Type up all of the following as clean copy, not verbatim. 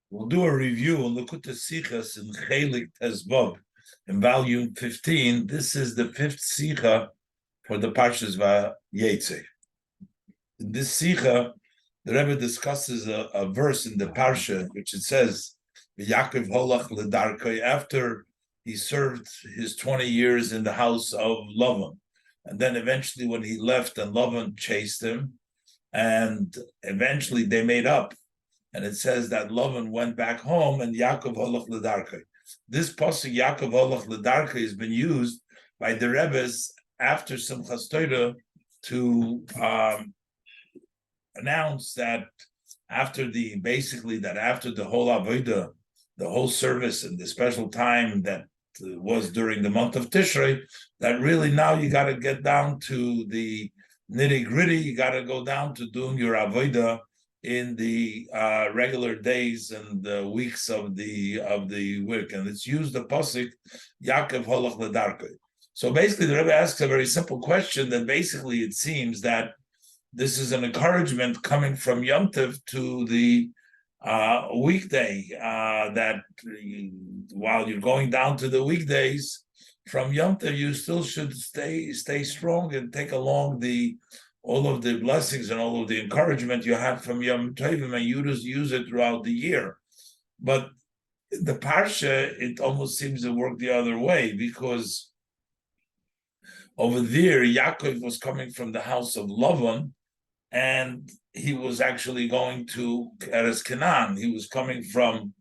We'll do a review. We'll look at the Sichas in Chelek Tezvav in volume 15. This is the fifth Sicha for the Parshas Vayetzei. In this Sicha, the Rebbe discusses a verse in the Parsha, which it says, Yaakov holach ledarkei, after he served his 20 years in the house of Lavan. And then eventually when he left and Lavan chased him, and eventually they made up. And it says that Lavan went back home and Yaakov holach ledarkei. This pasuk Yaakov holach ledarkei has been used by the Rebbe's after Simchas Torah to announce that after the whole avodah, the whole service and the special time that was during the month of Tishrei, that really now you got to get down to the nitty gritty. You got to go down to doing your avodah in the regular days and the weeks of the week, and it's used the pasuk Yaakov holach ledarkei. So basically, the Rebbe asks a very simple question that basically it seems that this is an encouragement coming from Yom Tov to the weekday, that while you're going down to the weekdays from Yom Tov, you still should stay strong and take along all of the blessings and all of the encouragement you had from Yom Tovim, and you just use it throughout the year. But the Parsha, it almost seems to work the other way, because over there, Yaakov was coming from the house of Lavan, and he was actually going to Eretz Canaan. He was coming from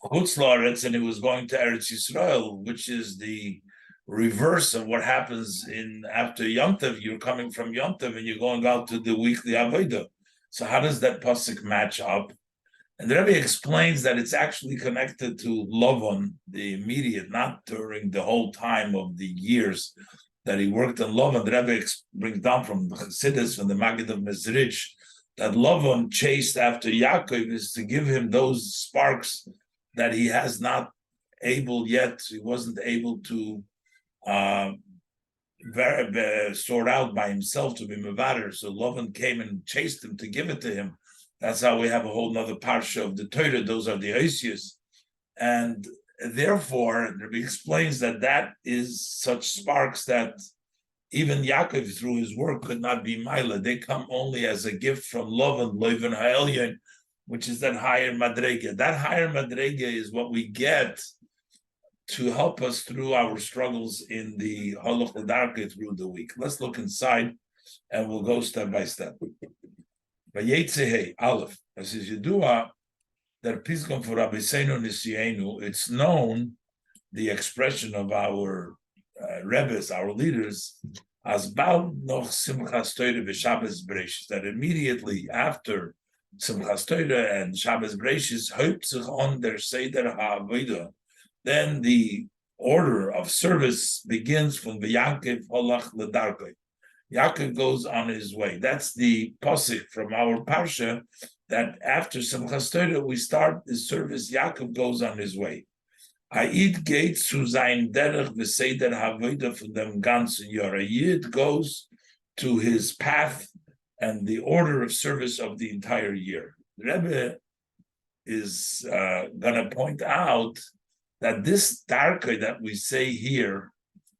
Chutz La'aretz, and he was going to Eretz Yisrael, which is the reverse of what happens after Yom Tov. You're coming from Yom Tov and you're going out to the weekly Avodah. So how does that pasuk match up? And the Rebbe explains that it's actually connected to Lavan, the immediate, not during the whole time of the years that he worked in Lavan. The Rebbe brings down from the Chassidus, from the Maggid of Mezrich, that Lavan chased after Yaakov is to give him those sparks that he has not able yet. He wasn't able to sort out by himself to be mevader. So Lavan came and chased him to give it to him. That's how we have a whole nother parsha of the Torah. Those are the Oisius. And therefore, he explains that is such sparks that even Yaakov, through his work, could not be Maila. They come only as a gift from Lavan, Loivan Ha'elyon, which is that higher Madrega. That higher Madrega is what we get to help us through our struggles in the Holach Ledarkei through the week. Let's look inside, and we'll go step by step. Vayetzei Aleph, as is Yedua, that Pisgam for Rabbi Nisienu, it's known, the expression of our Rebbes, our leaders, as Bal noch Simchas Torah v'Shabbos Bereishis, that immediately after Simchas Torah and Shabbos Bereishis, hopes on their Seder HaAvodah, then the order of service begins from Yaakov holach ledarkei. Yaakov goes on his way. That's the pasuk from our parsha, that after Simchas Torah we start the service. Yaakov goes on his way. Ayid geht zu sein derech v'seder havodah von dem ganzen Jahr. Ayid goes to his path and the order of service of the entire year. The Rebbe is going to point out that this darkei that we say here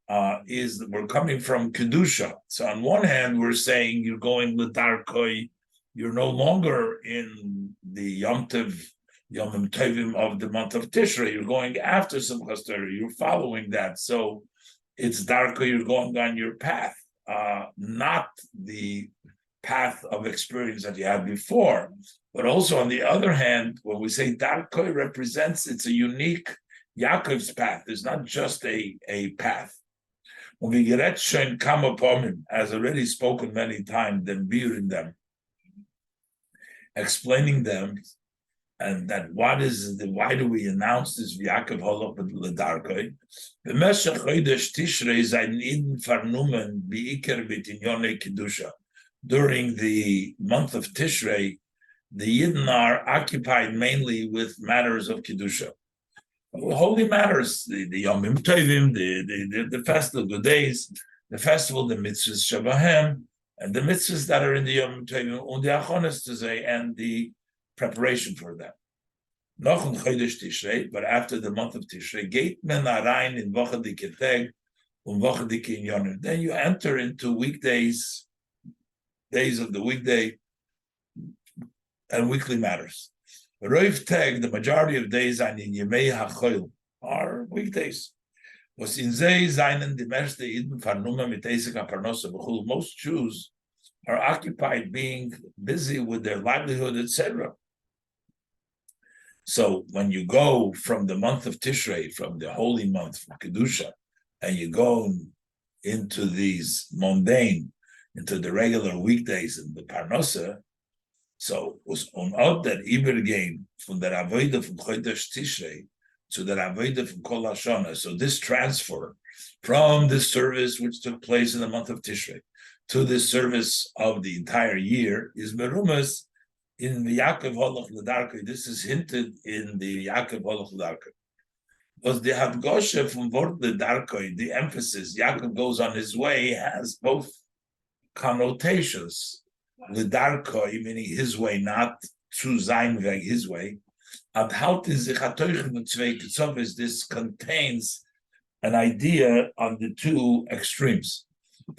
we're coming from Kedusha. So on one hand, we're saying you're going ledarkei, you're no longer in the Yom Tovim of the month of Tishrei. You're going after Simchas Torah. You're following that. So it's darkei, you're going on your path, not the path of experience that you had before. But also on the other hand, when we say darkei represents, it's a unique Yaakov's path. Is not just a path. When we get shown kama pomim, as already spoken many times, then bearing them, explaining them, and that why do we announce this Yaakov holach ledarkei? B'meshech chodesh Tishrei zayin iden farnumen bi'iker b'tinyonei kedusha. During the month of Tishrei, the Yidden are occupied mainly with matters of kedusha. Holy matters, the Yomim Tovim, the festival, the days, the festival, the mitzvahs Shabahem, and the mitzvahs that are in the Yomim Tovim, and the achonis to say, and the preparation for them. Noch ein Chodesh Tishrei, but after the month of Tishrei, geht men rein in wochendike Tag und wochendike Inyonim. Then you enter into weekdays, days of the weekday, and weekly matters. Roiv Tag, the majority of days in Yemei HaChoil are weekdays. Was in Zei seinen die meiste Iden vernommen mit Eisek HaParnosa b'chul. Most Jews are occupied being busy with their livelihood, etc. So when you go from the month of Tishrei, from the holy month, from Kedusha, and you go into these mundane, into the regular weekdays in the Parnosa, so was on out that Ibergain from the Avodah from Chodesh Tishrei to the Avodah from Kol Hashana. So this transfer from this service which took place in the month of Tishrei to this service of the entire year is merumas in the Yaakov Holach L'Darkei. This is hinted in the Yaakov Holach L'Darkei. Was the Hadgosha from Vort L'Darkei, the emphasis, Yaakov goes on his way, has both connotations. L'Darkei, meaning his way, not through Zayin Weg, his way. And how is this contains an idea on the two extremes. On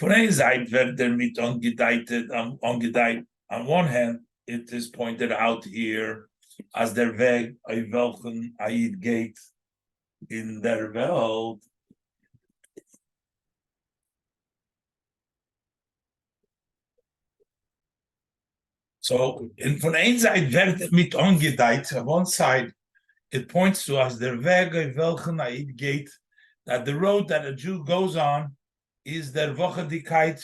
one hand, it is pointed out here as der Weg welchen Aid geht in der Welt. So, in von einer Seite wird mit angedeiht, on one side, it points to us der Weg welchen Aid geht, that the road that a Jew goes on is der Wochendigkeit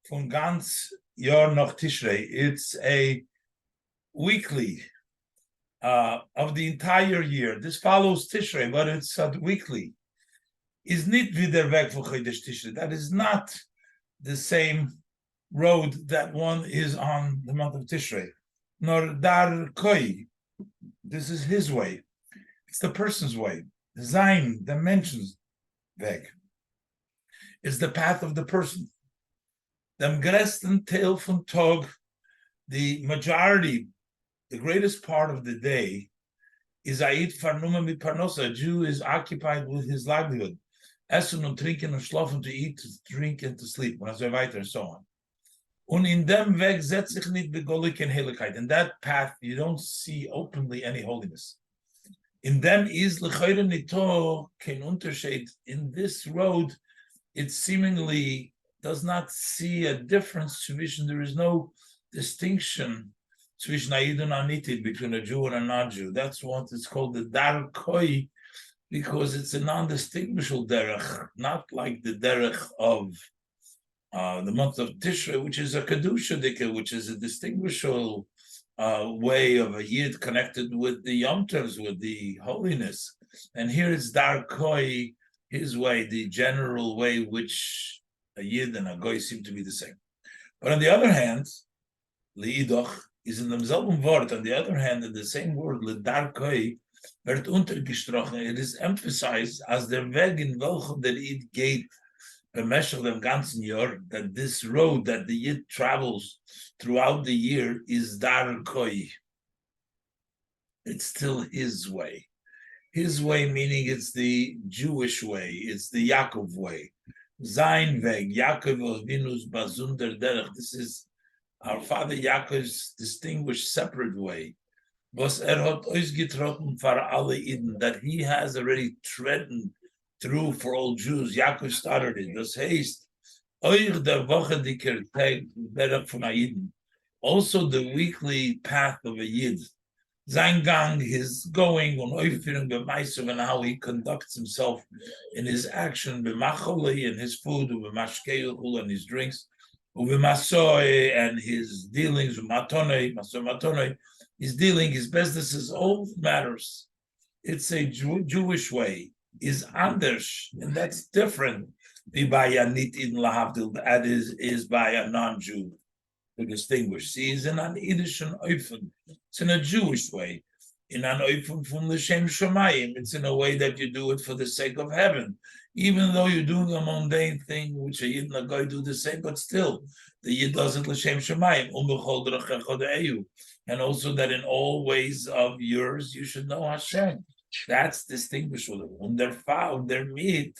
von ganz Jahr noch Tishrei. It's a weekly of the entire year. This follows Tishrei, but it's weekly. Is nicht wie der Weg von Chodesh Tishrei. That is not the same road that one is on the month of Tishrei. Nor dar koi. This is his way. It's the person's way. Zayin, the mentions Weg. It's the path of the person. Dem gresten Teil von Tag, the majority, the greatest part of the day, is Aid Farnuma mit Parnosa. A Jew is occupied with his livelihood. Essen und trinken und schlafen, to eat, to drink, and to sleep, und so weiter, and so on. Und in dem Weg setzt sich nicht begolik in Heiligkeit. In that path, you don't see openly any holiness. In them is l'chayre nito kein Unterschied. In this road, it seemingly does not see a difference between, there is no distinction between Aid and Anitid, between a Jew and a non-Jew. That's what is called the Dar Koi, because it's a non-distinguishable derech, not like the derech of the month of Tishrei, which is a Kedusha Dike, which is a distinguishable way of a Yid connected with the Yom Tovs, with the holiness. And here it's Dar Koi, his way, the general way which a Yid and a Goy seem to be the same. But on the other hand, Li'idoch is in demselben Wort. On the other hand, in the same word, Lidar Koi, wird untergestrochen. It is emphasized as der Weg in welchem der Yid geht b'meshach dem ganzen Jahr, that this road that the Yid travels throughout the year is Dar Koi. It's still his way. His way meaning it's the Jewish way, it's the Yaakov way. Sein Weg, Yaakov Avinu's Bazunder Derech. This is our father Yaakov's distinguished separate way. Was hat ausgetroffen für alle Eden, that he has already trodden through for all Jews. Yaakov started it. Das heißt, euch der Woche dicker Tag Derech von Eden. Also the weekly path of a Yid. Sein Gang, his going, und Aufführung b'maisav, and how he conducts himself in his action, b'macholi, and his food, b'mashkeichul, and his drinks, b'masoi, and his dealings, b'matonoi, his dealing, his businesses, all matters. It's a Jewish way, is anders, and that's different. By a nit-in lahavdil, that is by a non-Jew. To distinguish. See, is in an Yiddish oifen. It's in a Jewish way. in an oifum from the Shem Shemayim. It's in a way that you do it for the sake of heaven, even though you're doing a mundane thing, which a Yid and a guy do the same, but still, the Yid does it l'Shem Shemayim. And also that in all ways of yours, you should know Hashem. That's distinguishable. Und der Miet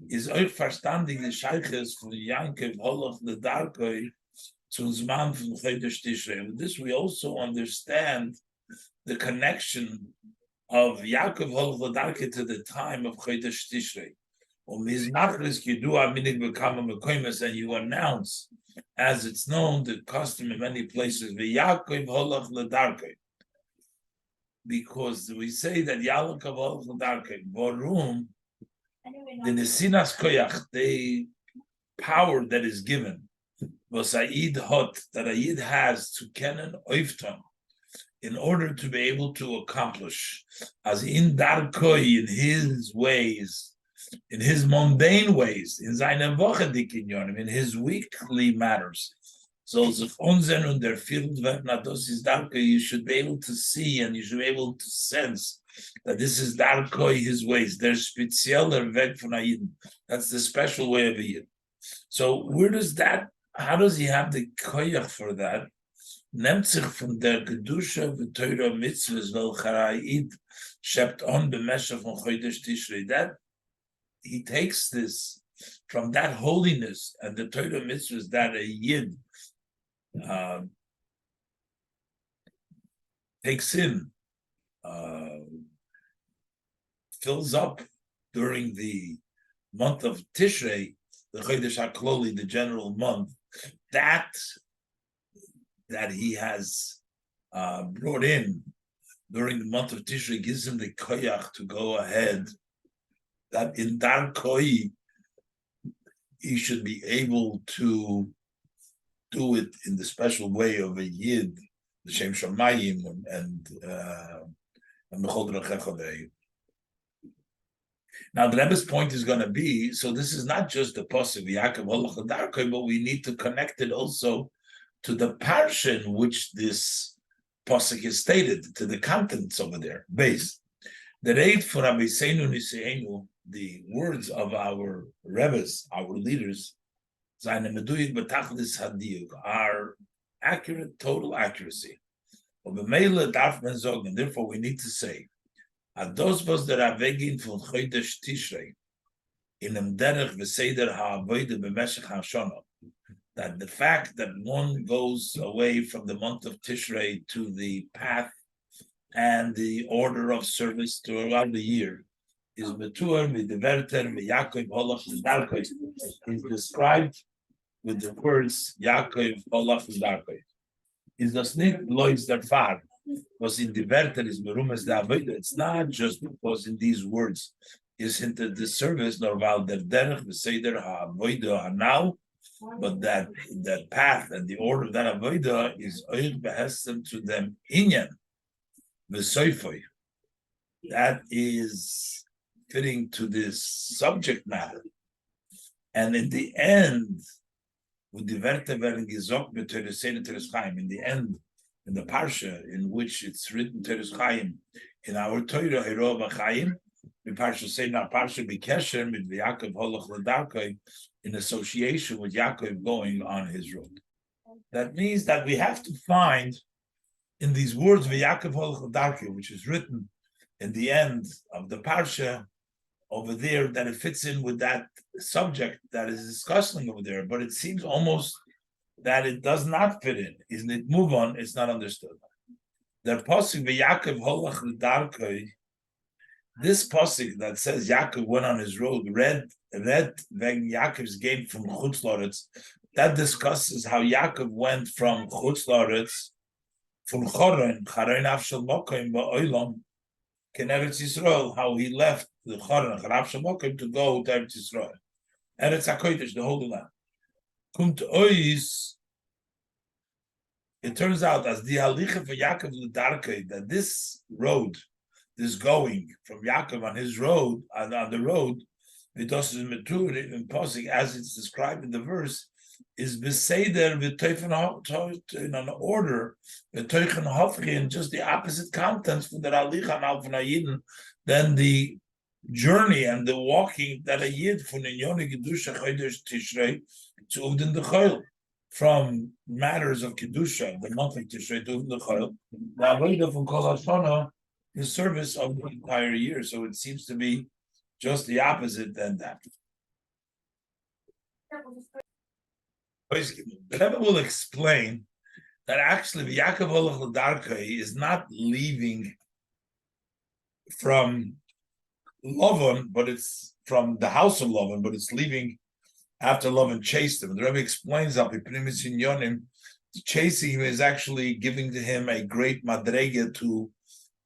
is euch verstandig the Sheiches von Yankov Holoch the Darkoi zum Zman von Chodesh Tishrei. With this, we also understand the connection of Yaakov Holoch the Darkoi to the time of Chodesh Tishrei. And you announce, as it's known, the custom in many places, Yaakov Holoch the Darkoi. Because we say that Yaakov Holoch the Darkoi, Borum, the Nesinas Koyach, the power that is given, was Aid Hot, that Aid has to Kenan Oifton, in order to be able to accomplish, as in Darkoi, in his ways, in his mundane ways, in seine Wochedikinyonim, in his weekly matters. So sich unsen und erfüllt werden, das ist Darkoi, you should be able to see and you should be able to sense that this is Darkoi, his ways. There's spezieller Weg von Ayidin. That's the special way of a Yid. So where does that, how does he have the koyach for that? Nimmt sich von der Kedusha v'Torah mitzvahs welcher Ayid shept on b'meshach von Chodesh Tishrei. That he takes this from that holiness and the Torah mitzvahs that a Yid takes in, fills up during the month of Tishrei, the Chodesh HaKloli, the general month, that he has brought in during the month of Tishrei gives him the koyach to go ahead, that in Darkoi he should be able to do it in the special way of a Yid, the Shem Shamayim and Mechol Rechech. Now the Rebbe's point is going to be, so this is not just the pasuk Yaakov Holoch Darkoi, but we need to connect it also to the parsha in which this pasuk is stated, to the contents over there. Base. The rate for Rabbi Seinu, the words of our Rebbes, our leaders, are accurate, total accuracy. And therefore we need to say, Ados was der Avegin von Chodesh Tishrei in dem Derech v'Seder ha'avodah b'meshech ha'shana, that the fact that one goes away from the month of Tishrei to the path and the order of service throughout the year is Metuar Midiverter Yaakov Holoch Darkoi, is described with the words Yaakov Holoch Darkoi. Is das nicht lois der Far? Was in the Verter is Merumas da Avodah. It's not just because in these words is hinted the service, nor while the Derech v'Seder ha'avodah now, but that path and the order of that Avodah is oich behestem to them inyan v'soifoi. That is fitting to this subject matter. And in the end, with the Verter werden gesagt mit Teres Chaim, in the end, in the parsha in which it's written Teres Chaim, in our Torah Hero Chaim, the parsha say now parsha bikesher with Yaakov Holoch L'Darkoi, in association with Yaakov going on his road. That means that we have to find in these words Yaakov Holoch L'Darkoi, which is written in the end of the parsha over there, that it fits in with that subject that is discussing over there, but it seems almost that it does not fit in. Isn't it? Move on, it's not understood. The pasuk Yaakov Holoch L'Darkoi, this pasuk that says Yaakov went on his road, read when Yaakov's gain from Chutz La'aretz, that discusses how Yaakov went from Chutz La'aretz, from Choron Afshel Mokim Ba'olam, Eretz Yisrael, how he left the Choron Afshel Mokim to go to Eretz Yisrael, Eretz HaKodesh, the Holy Land. Kumt Ois, it turns out as the Halicha for Yaakov L'Darkei, that this road, this going from Yaakov on his road, on the road, it does mature in Posik, as it's described in the verse, is beseder in an order, in just the opposite contents for the Alichan al Yidden than the journey and the walking that a Yid from Inyoni Kedusha Chodesh Tishrei to Uvdin Dechayil, from matters of Kedusha, the month of Tishrei to Uvdin Dechayil, the Avodah from Kol HaShana, the service of the entire year. So it seems to be just the opposite than that. The Rebbe will explain that actually Yaakov Holach L'Darkei is not leaving from Lavan, but it's from the house of Lavan, but it's leaving after Lavan chased him. The Rebbe explains that chasing him is actually giving to him a great madrega to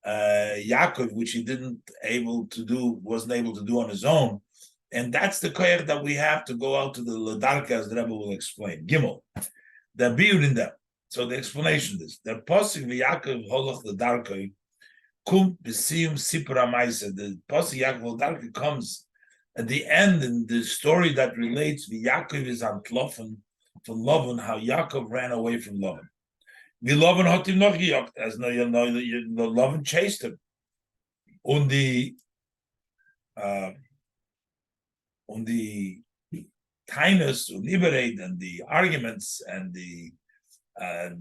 Yaakov, which he wasn't able to do on his own. And that's the koyach that we have to go out to the Ladarka, as the Rebbe will explain. Gimel, the biur in them. So the explanation is the pasuk v'Yaakov holach Ladarka kum b'siyum sipra ma'isa. The pasuk Yaakov Ladarka comes at the end in the story that relates v'Yaakov is antlofen from Lavan, how Yaakov ran away from Lavan. V'Lavan hat him noch gejagt, as no Lavan chased him. On the kindness to liberate and the arguments and the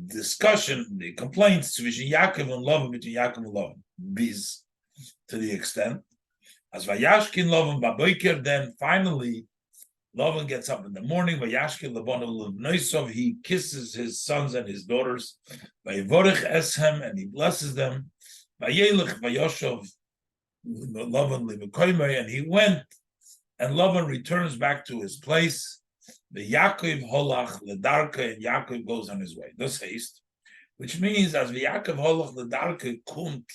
discussion, the complaints between Yaakov and Lavan, between Yaakov and Lavan, bis to the extent as Vayashkin Lavan Baboiker. Then finally, Lavan gets up in the morning. Vayashkin Lavan Leibnoisov, he kisses his sons and his daughters. Vayevorech eshem, and he blesses them. Vayelech Vayoshav Lavan Leibnoisov, and he went. And Lavan returns back to his place. The Yaakov holach ledarka, and Yaakov goes on his way. Thus haste, which means as the Yaakov holach ledarka kumt,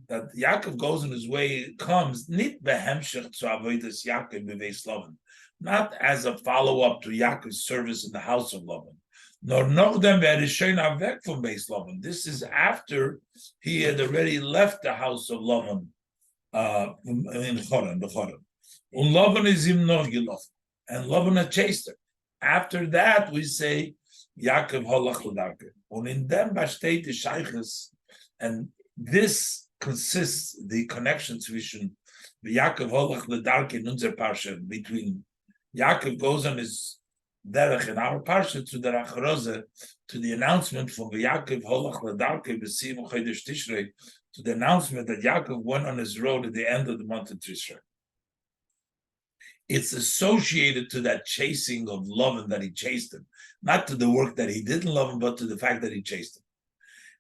that Yaakov goes on his way, comes nit behemshech to avodas Yaakov beveis Lavan, not as a follow up to Yaakov's service in the house of Lavan, nor nochdem ve'erishayin avek from beis Lavan. This is after he had already left the house of Lavan in Choran, the Choran. And Lavan is him noch gelaufen, and Lavan had chased him. After that, we say Yaakov holach ledarke. And in them besteht the shaychus, and this consists the connection between the Yaakov holach ledarke in unser parsha, between Yaakov goes on his derech in our parsha to the Rachroze, to the announcement from the Yaakov holach ledarke b'siyum chodesh Tishrei, to the announcement that Yaakov went on his road at the end of the month of Tishrei. It's associated to that chasing of Lavan, that he chased him, not to the work that he didn't love him, but to the fact that he chased him.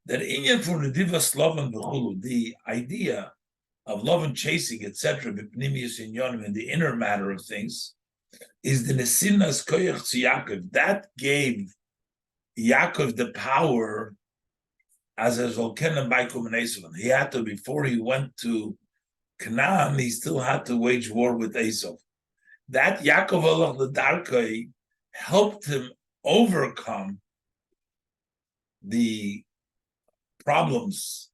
That inyan for Nedivas Lavan v'chulu, the idea of Lavan chasing, etc., b'pnimius inyonim, in the inner matter of things, is the nesinas koyach to Yaakov. That gave Yaakov the power as a zolkenem baikum and Esav. He had to, before he went to Canaan, he still had to wage war with Esav. That Yaakov Holach L'Darkei helped him overcome the problems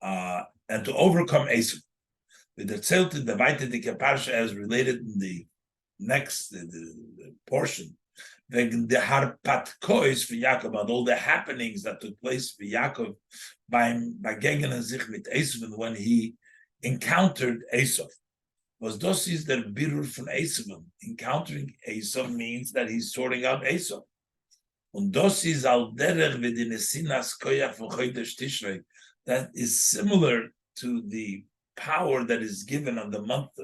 and to overcome Esav. The Vayetzei parsha, as related in the next the portion, the harpatkois for Yaakov, and all the happenings that took place for Yaakov by Gegen and Zich mit Esav, when he encountered Esav. Was das is der birur from Esav. Encountering Esav means that he's sorting out Esav. Und das is al derech v'dinesinas koyach v'chodesh Tishrei. That is similar to the power that is given on the month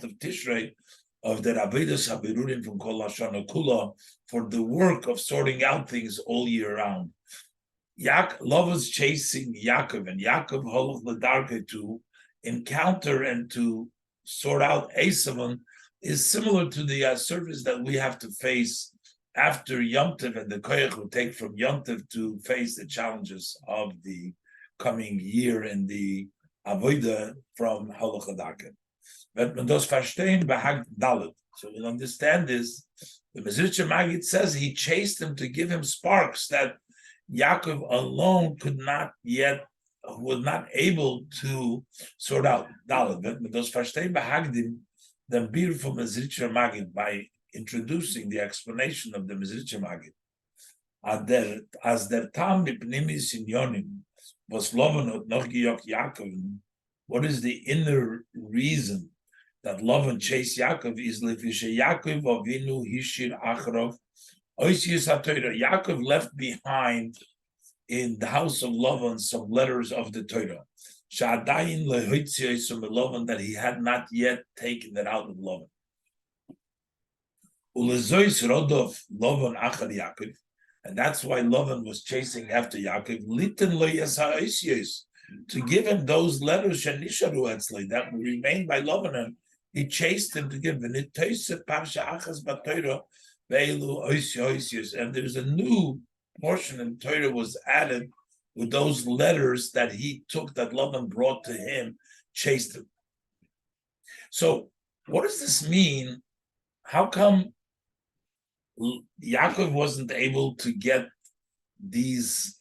of Tishrei, of the Avedus Habirurim from Kol Hashana Kula, for the work of sorting out things all year round. Love was chasing Yaakov, and Yaakov holach ledarke to encounter and to sort out Esav is similar to the service that we have to face after Yom Tov, and the koyach will take from Yom Tov to face the challenges of the coming year in the Avodah from Holach Ledarke. But man das verstehen behag dalet. So we'll understand this. The Mezritcher Maggid says he chased him to give him sparks that Yaakov alone could not yet, was not able to sort out. Dalet. But man das verstehen behagdim, the beautiful Mezritcher Maggid, by introducing the explanation of the Mezritcher Maggid. As der Tam b'pnimis inyonim was Lavan hat noch gejagt Yaakov. What is the inner reason that Lavan chased Yaakov is lefishe Yaakov avinu hishir achrov oisius haTorah. Yaakov left behind in the house of Lavan some letters of the Torah. Sha'adayin lehoitzi oisum Lavan, that he had not yet taken it out of Lavan. Ulezois rodov Lavan achar Yaakov. And that's why Lavan was chasing after Yaakov, to give him those letters that remained by Lavan, and he chased him to give him. And there's a new portion in Torah was added with those letters that he took, that Lavan brought to him, chased him. So what does this mean? How come Yaakov wasn't able to get these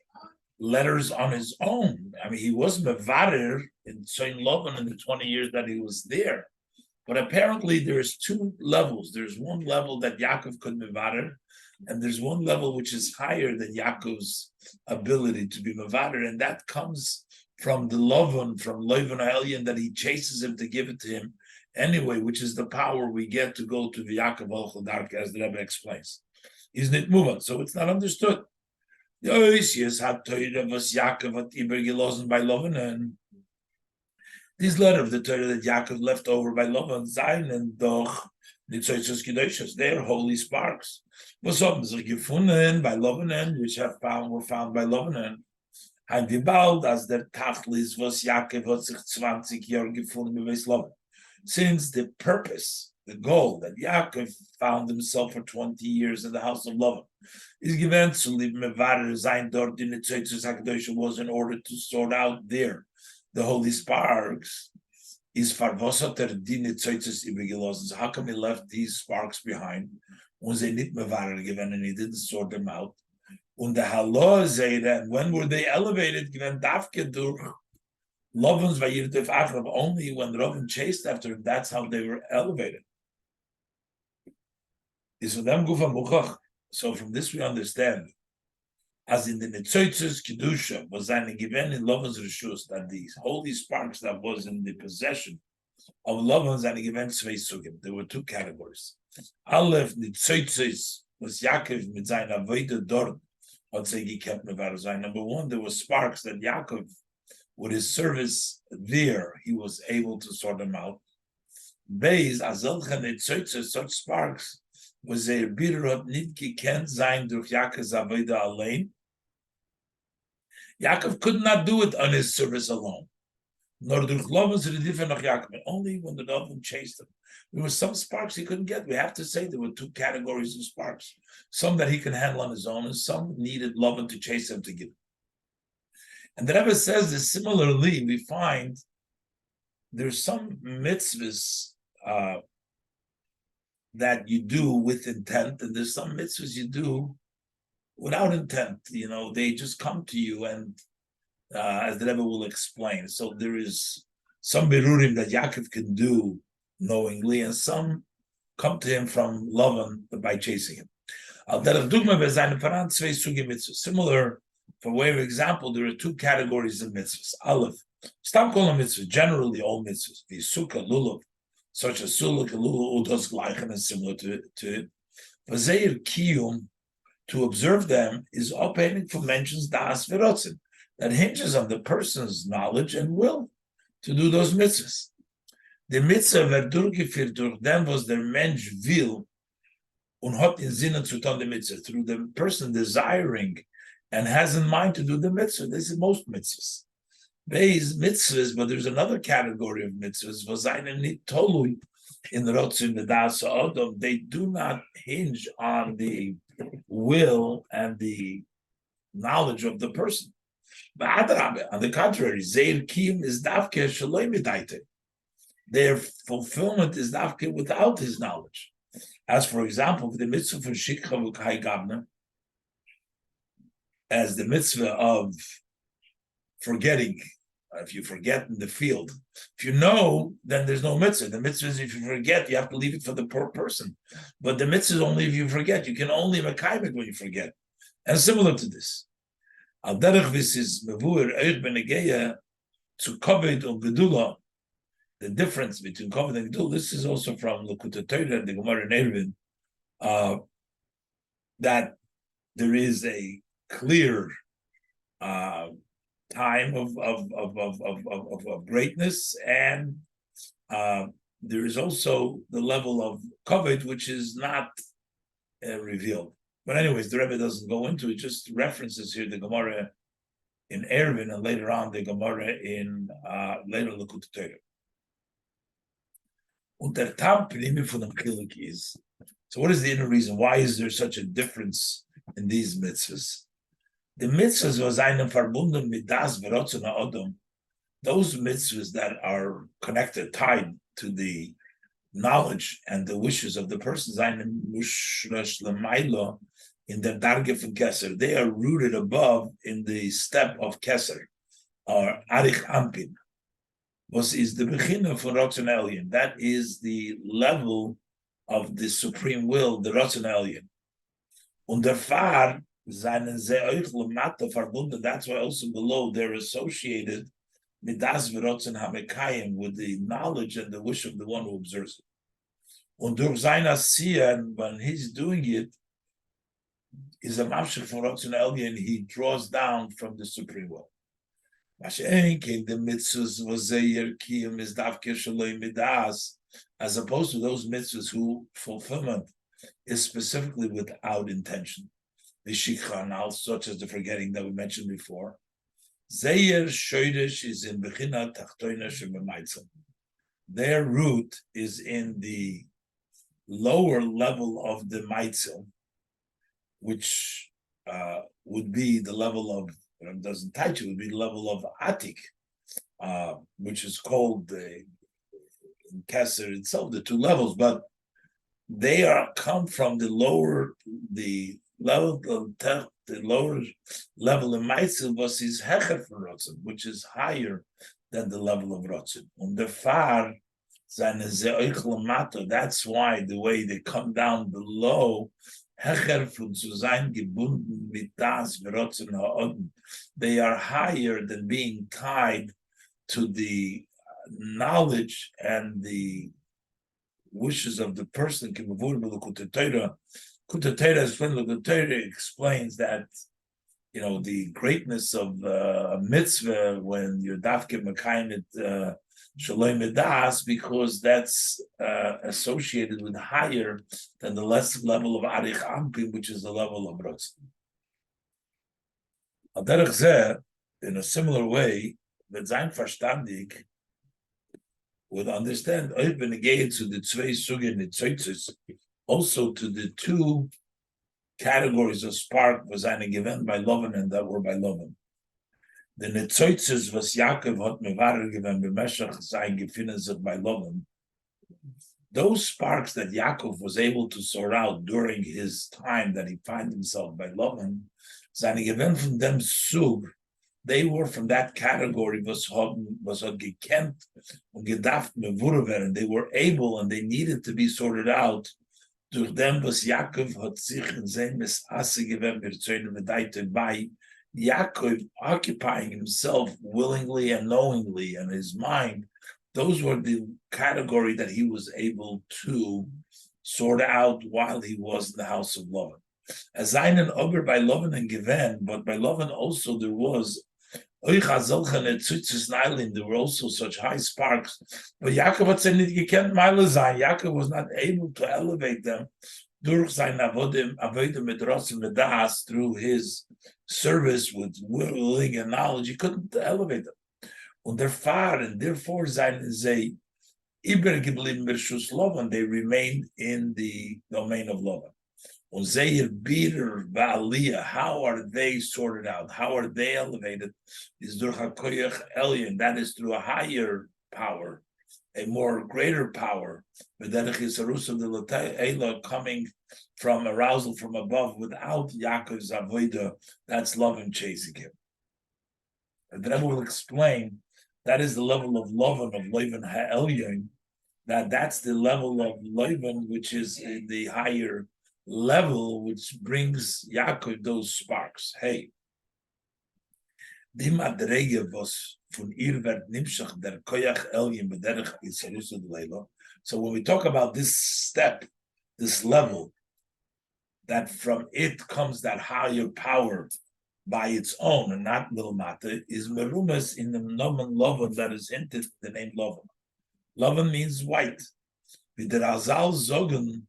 letters on his own? I mean, he was mevarer in Soin Lavan in the 20 years that he was there. But apparently there's two levels. There's one level that Yaakov could mevarer, and there's one level which is higher than Yaakov's ability to be mevarer, and that comes from the Lavan, from Lavan Elyon, that he chases him to give it to him anyway, which is the power we get to go to the Yaakov al-Chadarka, as the Rebbe explains. Isn't it moving? So it's not understood. These letters of the Torah that Yaakov left over by Lavan, Zayin and Doch, they're holy sparks. By Lavan, which were found by Lavan. And wie bald as der Tachlis was Yaakov hat sich 20 Jahre gefunden bei Lavan. Since the purpose, the goal that Yaakov found himself for 20 years in the house of Lavan is given to leave mevarer zayin dort in the Tzeitzes HaKadosh was in order to sort out there the holy sparks. Is farvosater din Tzeitzes ibegelosen. How come he left these sparks behind? When they nit mevarer given and he didn't sort them out. Und the halo zeira, and when were they elevated? Given dafke durch Lavan's Vayirtev Achrav, only when Lavan chased after him, that's how they were elevated. So from this we understand, as in the Netzoitzes Kedusha was given in Lavan's Rishus, that these holy sparks that was in the possession of Lavan's and given Tzvei Sugim. There were two categories. Aleph Netzoitzes was Yaakov mit seiner Avodah dort, hat sich gekept mevarer zayin. Number one, there were sparks that Yaakov, with his service there, he was able to sort them out. Beis such sparks was a bitter nit gekent sein durch Yaakov's avodah allein. Yaakov could not do it on his service alone. Nor durch Lavan's redifah nach Yaakov, only when the Lavan chased him. There were some sparks he couldn't get. We have to say there were two categories of sparks: some that he could handle on his own, and some needed Lavan to chase him to give him. And the Rebbe says that similarly, we find there's some mitzvahs that you do with intent, and there's some mitzvahs you do without intent. You know, they just come to you, and as the Rebbe will explain. So there is some berurim that Yaakov can do knowingly, and some come to him from Lavan by chasing him. Similar. For way of example, there are two categories of mitzvahs. Aleph, stam kol mitzvahs, generally all mitzvahs, v'suka, lulav, such as suluk and lulav, udos gleichen, and similar to it. V'zeir kiyum, to observe them, is opening for mentions das v'rotzin, that hinges on the person's knowledge and will to do those mitzvahs. The mitzvah verdurgeführt durch them was der Mensch will, und hat in Sinne zu tun the mitzvah, through the person desiring and has in mind to do the mitzvah. This is most mitzvahs. These mitzvahs, but there's another category of mitzvahs. In the Rotzin the Das Adam, they do not hinge on the will and the knowledge of the person. But on the contrary, Zeir Kiyum is Davke Shaloi Midaite. Their fulfillment is Davke without his knowledge. As for example, the mitzvah for Shikha V'Kai Gabna, as the mitzvah of forgetting if you forget in the field. If you know, then there's no mitzvah. The mitzvah is if you forget, you have to leave it for the poor person. But the mitzvah is only if you forget. You can only mekayim it when you forget. And similar to this. Al derech vis is mevur eich benegeya to kavod and gedula. The difference between kavod and gedula. This is also from Likutei Torah and the Gemara in Eruvin, that there is a clear time of greatness, and there is also the level of kavod which is not revealed. But anyways, the Rebbe doesn't go into it; just references here the Gemara in Eruvin, and later on the Gemara in later Likutei Torah. Und der Tam Pnimi von dem Chelek is. So, what is the inner reason? Why is there such a difference in these mitzvahs? The mitzvahs was einem verbunden mit das Verotzen Ha'odom. Those mitzvahs that are connected, tied to the knowledge and the wishes of the person, einem mushrash l'maylo, in the darge von Keser. They are rooted above in the step of Keser, or Arich Ampin. Was is the beginning von Rotzen Elyon. That is the level of the supreme will, the Rotzen Elyon. Und der Fahr, seinen Ze'oich verbunden, that's why also below they're associated with das Verotzen HaMekayim, with the knowledge and the wish of the one who observes it. Und durch sein Asiya, and when he's doing it, is a Mamshech from Rotzen Elyon, he draws down from the supreme will. The mitzvahs was as opposed to those mitzvahs who fulfillment is specifically without intention. The shikhanal, such as the forgetting that we mentioned before. Zeyer shoydish is in bechina tachtoina shebemaitzel. Their root is in the lower level of the maitzel, which would be the level of, doesn't touch it, would be the level of atik, which is called in Keser itself, the two levels, but they come from the lower level of Maitzel was his Hecher from Rotzen, which is higher than the level of Rotzen. Und der Fahr, seine Ze'oich Lamato, that's why the way they come down below, Hecher von zu sein gebunden mit das Rotzen Ha'odem, they are higher than being tied to the knowledge and the wishes of the person. Likutei Torah explains that, you know, the greatness of a mitzvah when you're dafke mekayim it shalom medas, because that's associated with higher than the less level of arich ampim, which is the level of rotzen. Al derech zeh, in a similar way, that sein verstandig would understand open again to the zwei sugen nitzotzes, also to the two categories of spark was eine given by Loven and that were by Loven. The nitzotzes was Yaakov hat mevarer given b'meshach sein gefinnen by Loven. Those sparks that Yaakov was able to sort out during his time that he found himself by Loven, seine given from them sug. They were from that category, was gekent and gedaft mevurver, and they were able and they needed to be sorted out. Durch them was Yaakov hat sich in sein Messasse given by Yaakov occupying himself willingly and knowingly, and his mind. Those were the category that he was able to sort out while he was in the house of Lavan. As einen Ober by Lavan and given, but by Lavan also there was. There were also such high sparks, but Yaakov had said you can't sein. Yaakov was not able to elevate them through his service with willing and knowledge. He couldn't elevate them. And therefore they remained in the domain of Lovan. How are they sorted out? How are they elevated? Is durch hakoyach elyon. That is through a higher power, a more greater power. Coming from arousal from above without Yaakov's avodah. That's love and chasing him. And then I will explain That is the level of Lovan of Lovan Ha'elyon. That's the level of Lovan, which is in the higher level, which brings Yaakov those sparks. Hey, die Madrege was von ihr wird nimshach der koyach elyon bederech isarusud leila. So when we talk about this step, this level, that from it comes that higher power by its own and not milmata, is merumas in the nomen lovan that is hinted the name lovan. Lovan means white. With the Razal Zogan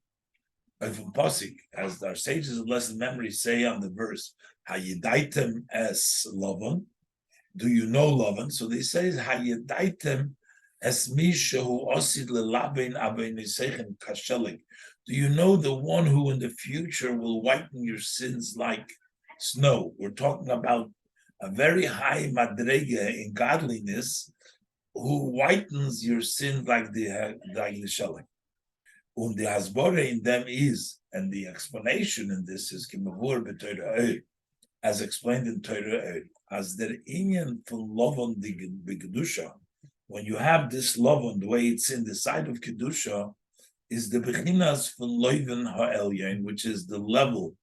of Pasik, as our sages of blessed memory say on the verse, Hayidaitem es lovan. Do you know lovan? So they say Hayidaitem es mishahu osid lelabein abenisechem kashelik. Do you know the one who in the future will whiten your sins like snow? We're talking about a very high madrega in godliness, who whitens your sins like the Chelek. The hasbore in them is, and the explanation in this is as explained in Torah, as the inyan from lovon the kedusha. When you have this lovon, the way it's in the side of kedusha, is the bechinas from loven ha'elyon, which is the level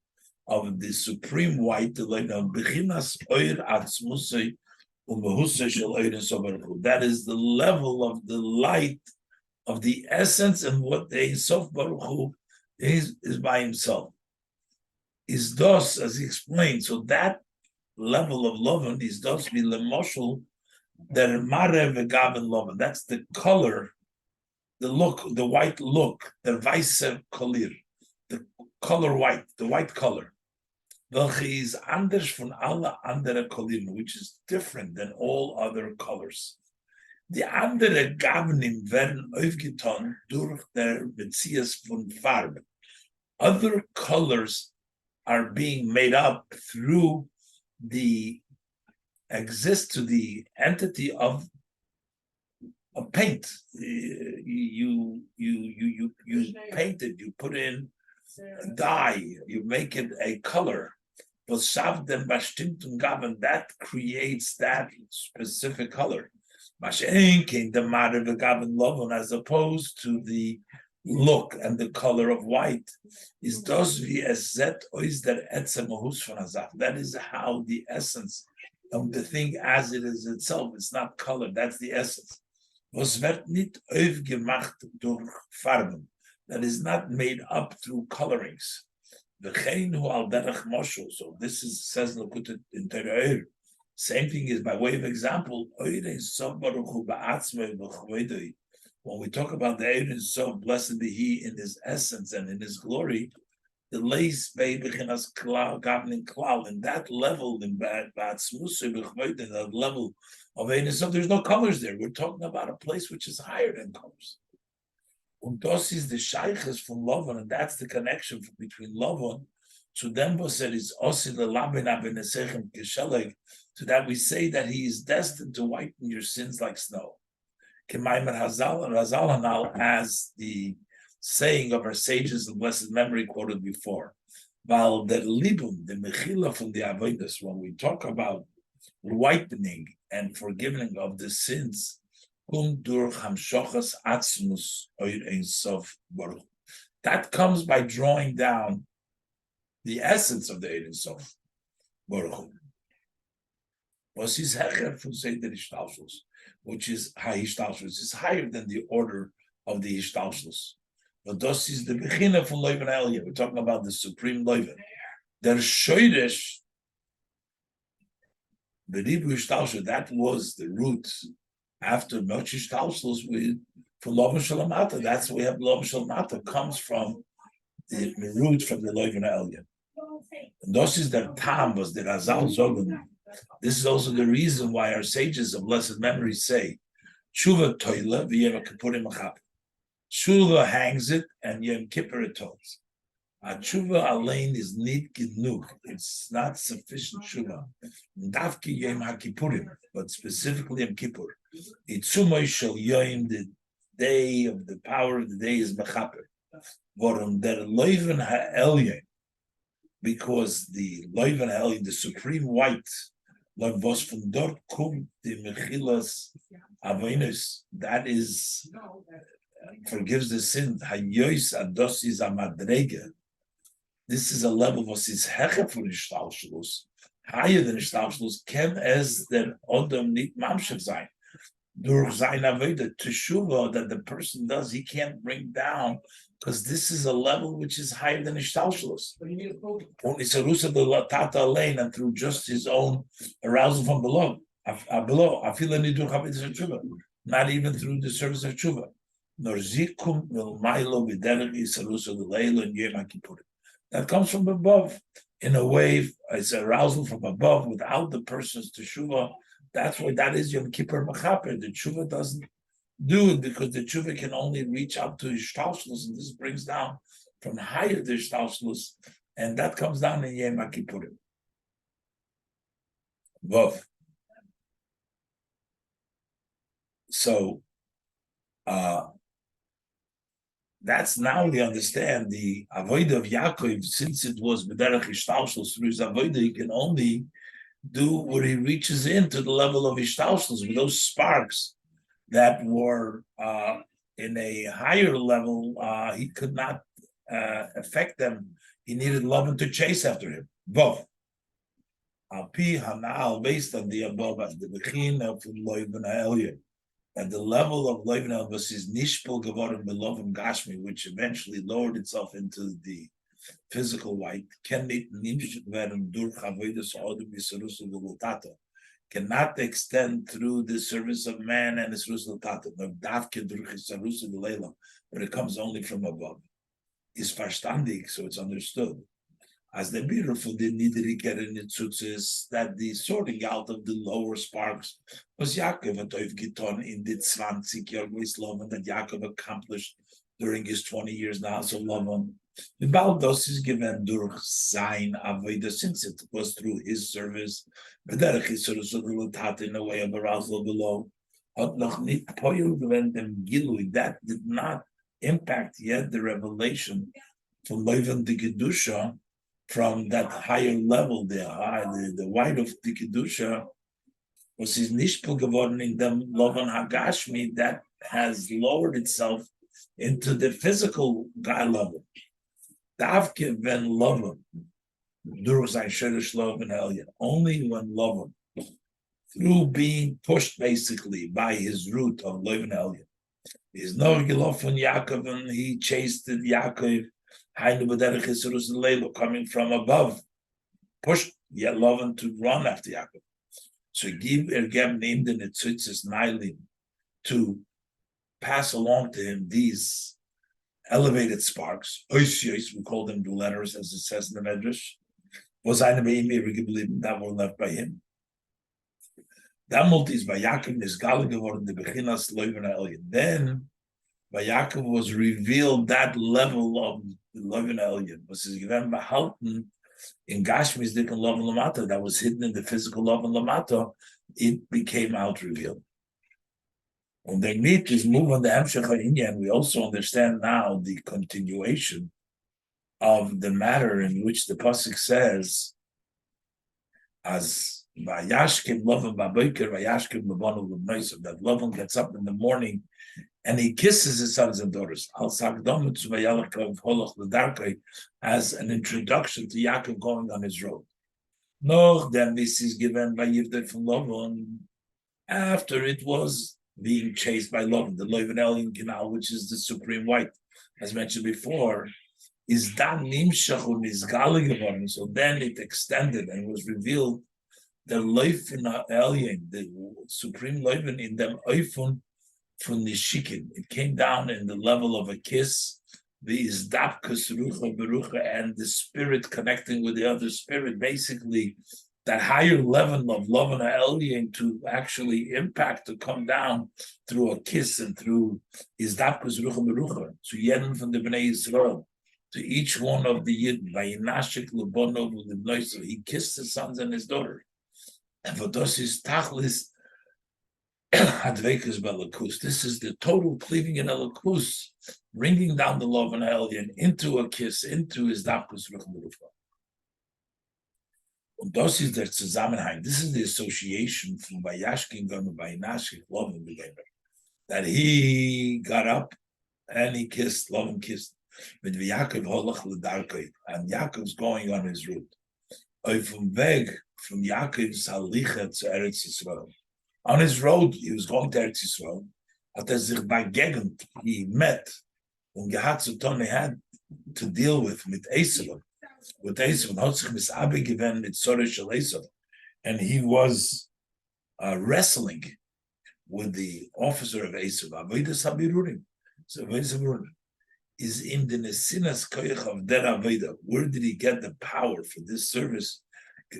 of the supreme white, the bechinas oir atzmusay. That is the level of the light of the essence, and what the Sof Baruch Hu is by himself. Is thus, as he explained, so that level of Lovan is thus be lemoshel der mare vegaben Lovan. That's the color, the look, the white look, the weiße kolir, the color white, the white color. Welche is anders von alle andere Kolim, which is different than all other colors. Die andere Gavnim werden aufgetan durch der Beziehung von Farbe. Other colors are being made up through the entity of a paint. You paint it, you put in dye, you make it a color. But that creates that specific color. As opposed to the look and the color of white, is that is how the essence of the thing as it is itself. It's not color, that's the essence. That is not made up through colorings. So this is says in Torah. Same thing is by way of example. When we talk about the Ein Sof, blessed be He in His essence and in His glory, the lace bechinas gavnin klal in that level in that level of Ein Sof, there's no colors there. We're talking about a place which is higher than colors. Das is the shaykhs from Lovan, and that's the connection between Lovan. To them, said is osid lelaben abenisechem Chelek. To that we say that he is destined to whiten your sins like snow. K'maimer Hazal and Razal Hanal, as the saying of our sages of blessed memory quoted before. While the libum, the mechila from the avodas, when we talk about whitening and forgiving of the sins, that comes by drawing down the essence of the Ein Sof Baruch Hu. Which is Ha'ishtalshus, is higher than the order of the Ishtalshus. But this is the beginning from Loven Eliyah. We're talking about the supreme Loven. Der Shoyresh, the Ribu Ishtalshus, that was the root after Mochish Talshus from Loven Shalamata. That's where we have Loven Shalamata comes from the root from the Loven Eliyah. And this is the Tam was the Razal Zogun. This is also the reason why our sages of blessed memory say, Tshuva toila v'yem kippurim achap. Tshuva hangs it and Yom Kippur atones. Tshuva alain is nit genug. It's not sufficient tshuva. Dafki Yom HaKippurim, but specifically Yom Kippur. Itzumoy shel Yom, the day of the power of the day is mechaper. Vorum der Loven ha'elyon, because the Loven ha'elyon, the supreme white, was from dort kommt the mechilas Avoinus, that is forgives the sin. Hayois adosis amadrege. This is a level was is hecher for Ishtalshlus. Higher than Ishtalshlus can as the Odom nicht mamshech sein. Durch sein Aveda, teshuva that the person does, he can't bring down, because this is a level which is higher than Ishtalshlus. Only Sarusa the Latata lane, and through just his own arousal from below. I feel any do tshuva, not even through the service of tshuva. Nor zikum mil mailo v'derech Sarusa the leila and Yom Kippurim. That comes from above. In a way, it's arousal from above without the person's teshuva. That's why that is Yom Kippur Mechaper. The tshuva doesn't do it because the tshuva can only reach up to Ishtalshlus, and this brings down from higher to Ishtalshlus, and that comes down in Yom Kippurim. Vav. So, that's now we understand the avodah of Yaakov, since it was b'derech Ishtalshlus through his avodah, he can only do where he reaches into the level of Ishtalshlus with those sparks that were in a higher level. He could not affect them. He needed Lavan to chase after him. Both. Al-Pi Hanal, based on the above, as the Bechin of Loivan Elyon. At the level of Loivan El was his Nishpil Gavorim Belovim Gashmi, which eventually lowered itself into the physical white, cannot extend through the service of man and his Rusultata, but it comes only from above. Is verstandig, so it's understood. As the beautiful the niedriger in its is that the sorting out of the lower sparks was Yaakov and Giton in the 20-year Islam that Yaakov accomplished during his 20 years now. So Lavan, the Baldos is given durch sein Avodah, since it was through his service, but that is sort of in a way of arousal below. That did not impact yet the revelation from Loivan the Kedusha, from that higher level, the white of the Kedusha was his nishpil geworden in the Lovan Hagashmi that has lowered itself into the physical guy level. Davke ben Lovan, durch sein Shirish Lovan Elyon, only when Lovan, through being pushed basically by his root of Lovan Elyon, is no gelof von Yaakov, and he chased Yaakov, coming from above, pushed yet Lovan to run after Yaakov. So give Ergem named in it Tzitzis Nailim to pass along to him these elevated sparks. We call them the letters, as it says in the Medrash. Was eine that were left by him. Damult is by Yaakov is Gal geworden, the Bechinas Loivan Elyon. Then by Yaakov was revealed that level of Loivan Elyon. Was his given behalten in Gashmi's Dikkan Love and Lamata that was hidden in the physical Love and Lamata. It became out revealed. When they meet this move on the Hamshach HaInyan, we also understand now the continuation of the matter in which the pasuk says, as Vayashkim Lavan Baboker Vayashkim Labanu L'Noisav, that Lavan gets up in the morning and he kisses his sons and daughters. Al Sagdom Tzvayalakav Holach L'Darkei, as an introduction to Yaakov going on his road. No, then this is given by Yivdei from Lavan after it was being chased by Lavan, the Loivan Elyon Canal, which is the supreme white, as mentioned before, is dan nimshach nizgali geworden. So then it extended and was revealed the Loivan Elyon, the supreme Loivan in them Oifun from Nishikin. It came down in the level of a kiss, the izdapkus rucha berucha, and the spirit connecting with the other spirit, basically that higher level of love and Elyon to actually impact, to come down through a kiss and through izdapkus rucha berucha. So Yedin from the Bnei Yisrael, to each one of the Yidden, by Yinashik Lebonov Lebnoiso, he kissed his sons and his daughters. And for those is tachlis hadvekus belakus. This is the total cleaving in elakus, bringing down the love and Elyon into a kiss, into his dapkus ruchmurufa. Und das ist der Zusammenhang. This is the association from Vayashkin Gam Vayinashik Lovin Begeber. That he got up and he kissed, Lovin kissed. With Yaakov Holach L'Darkei, and Yaakov's going on his route. From Weg, from Yaakov's Halicha to Eretz Yisrael. On his road, he was going to Eretz Yisrael. Hat sich begegnet, he met, und gehad zu tun, he had to deal with Esav. With Esav, hat sich misabe given mit Zorah Shel Esav. And he was wrestling with the officer of Esav. Avodas Habirurim. So Avodas Habirurim is in the Nesinas Koyach of Der Aveda. Where did he get the power for this service?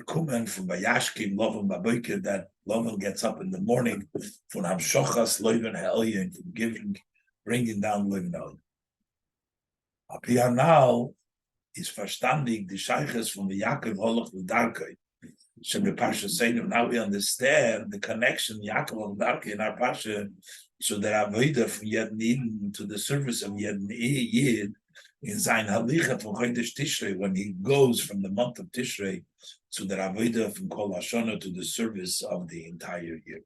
Kumen from Vayashkim Lovan Baboiker, that Lovan gets up in the morning from Hamshochas Loiven Ha'elya, and bringing down Loiven Ha'elya. Up here now is verstandig the Sheiches from the Yaakov Holach L'Darkei. Now we understand the connection Yaakov L'Darkei in our Pasha, so that Avodah from Yed Niden to the service of Yed Yid in Zayin Halicha from Chodesh Tishrei, when he goes from the month of Tishrei to the Avodah from Kol Hashana to the service of the entire year.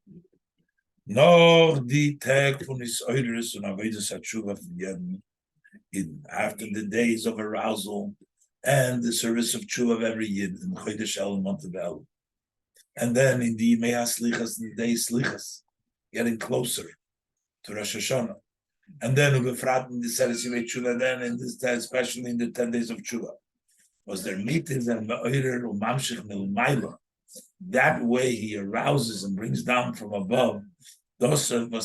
Nor the tag from his oiders and Avodah Satshuva from Yed Yid, after the days of arousal and the service of Tshuva of every Yid in Chodesh El, month of El. And then in the Yimei HaSlichas, the day Slichas, getting closer to Rosh Hashanah. And then Ubefrat in the Seres Yimei Tshuva, then in this time, especially in the 10 days of Tshuva, was there meetings and Me'oirer Umamshich Milmayla. That way he arouses and brings down from above. Whatever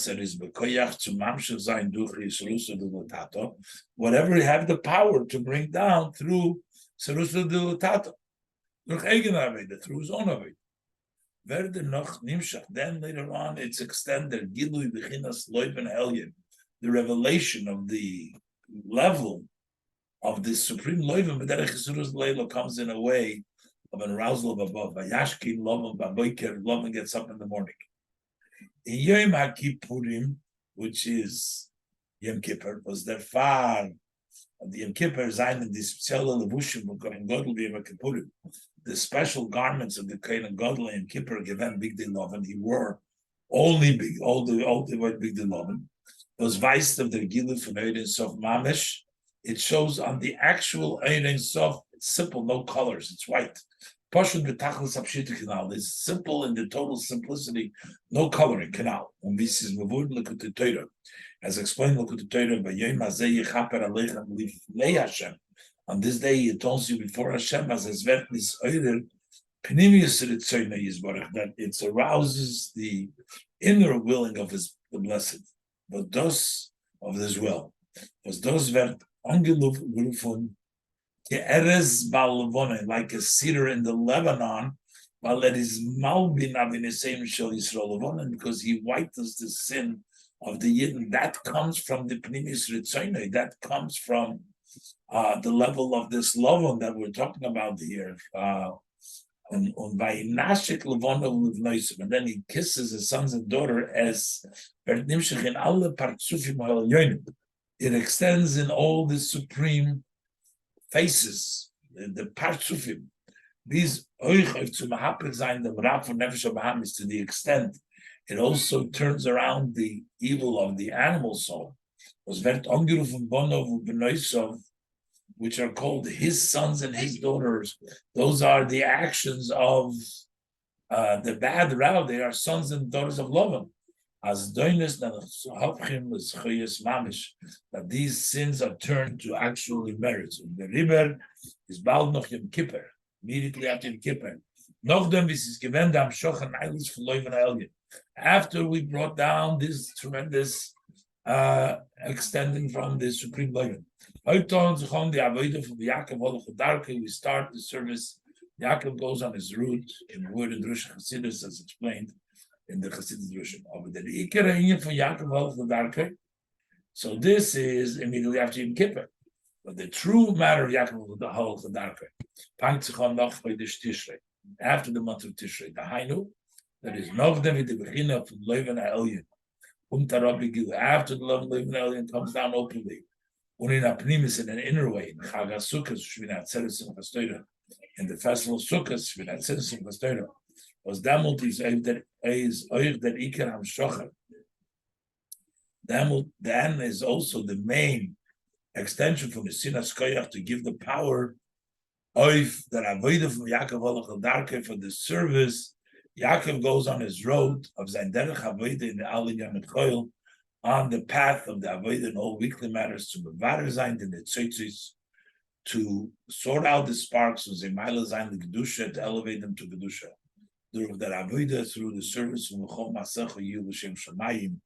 he have the power to bring down through Serusa Dilatato, through his own Aved. Then later on it's extended, the revelation of the level of the supreme Loivim, but that comes in a way of an arousal of above. Vayashkin Lovan Baboiker, Lovan gets up in the morning. In Yom HaKippurim, which is Yom Kippur, was der far the Yom Kippur seinen die spezielle Levushim von Kohen Gadol Yom HaKippurim. The special garments of the Kohen Gadol Yom Kippur given Big Diloven. He wore only big, all the white Big Diloven. Was weist of the Gilu from Eidin Sof Mamish. It shows on the actual Eidin Sof. It's simple, no colors. It's white. Pashut betachlis apshita canal. It's simple in the total simplicity, no coloring canal. And this is mavud lekut Torah, as explained lekut Torah. Vayom hazeh yichaper aleichem lifnei Hashem. On this day, he atones you before Hashem as vet nis oider pnimius ritzonah yizbarach, that it arouses the inner willing of the blessed, but those of this will, was those vet angerufen. Like a cedar in the Lebanon, while it is Malbin Avinisem Shel Yisrael Lebanon, because he whitens the sin of the Yidden. That comes from the Pnimis Ritzonah. That comes from the level of this Lovon that we're talking about here. And then he kisses his sons and daughter as it extends in all the supreme faces, the partsufim. These to the Rab for Nefesh Bahamis, to the extent it also turns around the evil of the animal soul. Was vert angerufen Bonov Benoisov, which are called his sons and his daughters. Those are the actions of the bad Rab. They are sons and daughters of Lavan. As doinus mamish, that these sins are turned to actually merits. The river is bald noch Yom Kippur, immediately after Yom Kippur. Nachdem this is given the Amshoch Eilis for Loiven Elyon. After we brought down this tremendous extending from the supreme Loiven. We start the service. Yaakov goes on his route in word and Drush Chassidus, as explained in the Chassidus Drushim. So this is immediately after Yom Kippur. But the true matter of Yaakov the whole Chadarke, after the month of Tishrei, the Hainu, that is Novdem with the beginning from Leuven Elyon. After the love of Leuven Elyon comes down openly. Unin Apnimis in an inner way, in Chagasukah, Shvinat Seres and Chastoida, in the festival of Sukkot, with that citizen was there, was damult is that Iker Am Shocher. Dan is also the main extension from the Sinas Koyach to give the power of that Avodah from Yaakov Olach Darke for the service. Yaakov goes on his road of Zain Derech Avodah in the Aliyah Mechoil on the path of the Avodah in all weekly matters to Bevarer Zain in the Tzitzis, to sort out the sparks of Zemaila Zain the Kedusha, to elevate them to Kedusha. Through the Avodah, through the service of Mechol Masech Yiyu L'Shem Shamayim.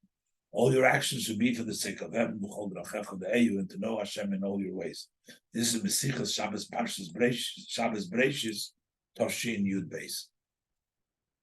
All your actions should be for the sake of heaven, and to know Hashem in all your ways. This is Mesichas Shabbos Parshas Bereishis, Toshin Yud Beis.